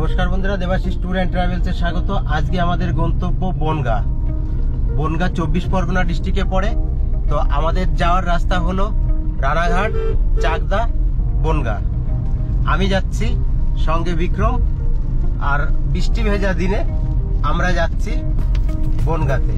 নমস্কার বন্ধুরা, Debashis tour and ট্রাভেলসে স্বাগত। আজকে আমাদের গন্তব্য বনগাঁ। বনগাঁ 24 পরগনা ডিস্ট্রিক্টে পড়ে। তো আমাদের যাওয়ার রাস্তা হলো রানাঘাট, চাকদা, বনগাঁ। আমি যাচ্ছি, সঙ্গে বিক্রম। আর বৃষ্টি ভেজা দিনে আমরা যাচ্ছি বনগাঁতে।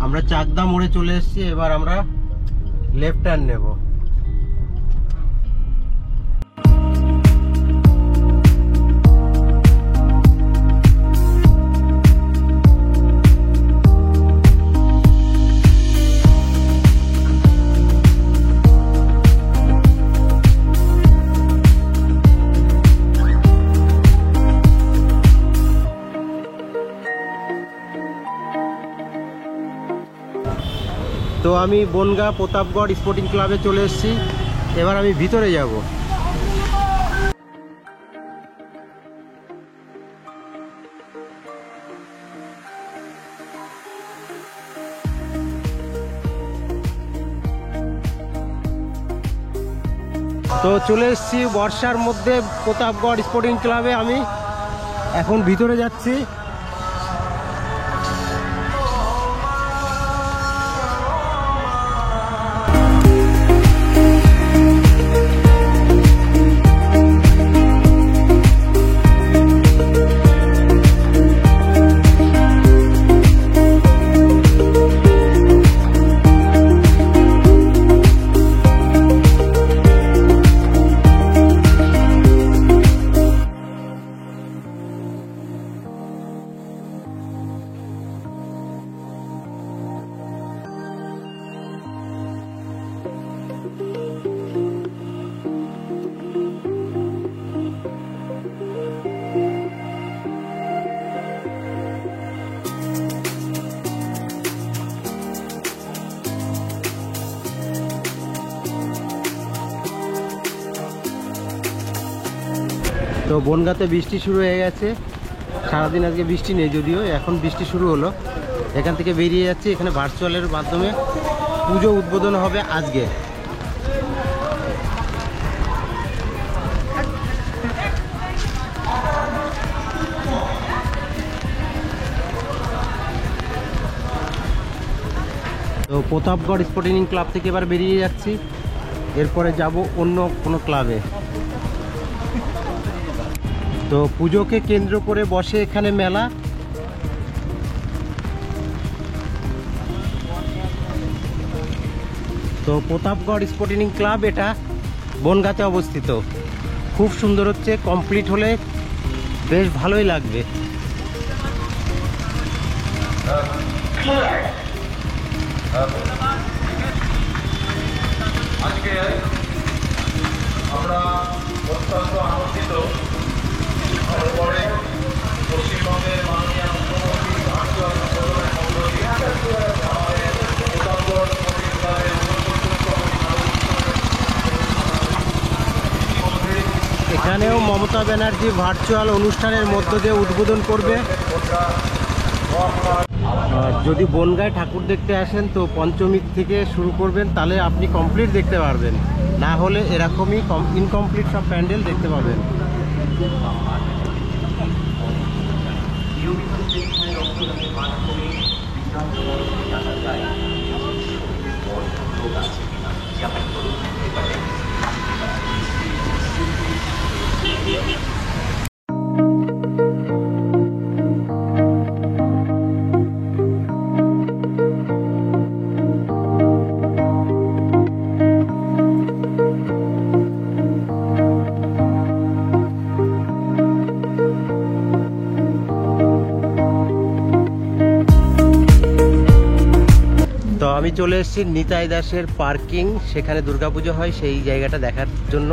আমরা চাকদা মোড়ে চলে এসেছি। এবার আমরা লেফট টার্ন নেব। তো আমি বনগাঁ প্রতাপগড় স্পোর্টিং ক্লাবে চলে এসেছি। এবার আমি ভিতরে যাব। তো চলে এসেছি বর্ষার মধ্যে প্রতাপগড় স্পোর্টিং ক্লাবে। আমি এখন ভিতরে যাচ্ছি। তো বনগাঁতে বৃষ্টি শুরু হয়ে গেছে। সারাদিন আজকে বৃষ্টি নেই, যদিও এখন বৃষ্টি শুরু হলো। এখান থেকে বেরিয়ে যাচ্ছি। এখানে ভার্চুয়ালের মাধ্যমে পুজো উদ্বোধন হবে আজকে। তো প্রতাপগড় স্পোর্টিং ক্লাব থেকে এবার বেরিয়ে যাচ্ছি। এরপরে যাব অন্য কোনো ক্লাবে। তো পুজোকে কেন্দ্র করে বসে এখানে মেলা। তো প্রতাপগড় স্পোর্টিং ক্লাব এটা বনগাঁতে অবস্থিত। খুব সুন্দর হচ্ছে। কমপ্লিট হলে বেশ ভালোই লাগবে। আজকে আমরা অত্যন্ত আনন্দিত। পশ্চিমবঙ্গের মাননীয় মুখ্যমন্ত্রী ভার্চুয়াল প্রোগ্রামের মধ্য দিয়ে আমাদের প্রতাপগড় স্পোর্টিং ক্লাবের এখানেও মমতা ব্যানার্জি ভার্চুয়াল অনুষ্ঠানের মধ্য দিয়ে উদ্বোধন করবে। যদি বনগাঁয় ঠাকুর দেখতে আসেন তো পঞ্চমী থেকে শুরু করবেন, তাহলে আপনি কমপ্লিট দেখতে পারবেন। না হলে এরকমই ইনকমপ্লিট সব প্যান্ডেল দেখতে পাবেন। আমি চলে এসেছি নিতাই দাসের পার্কিং। সেখানে দুর্গাপুজো হয়, সেই জায়গাটা দেখার জন্য।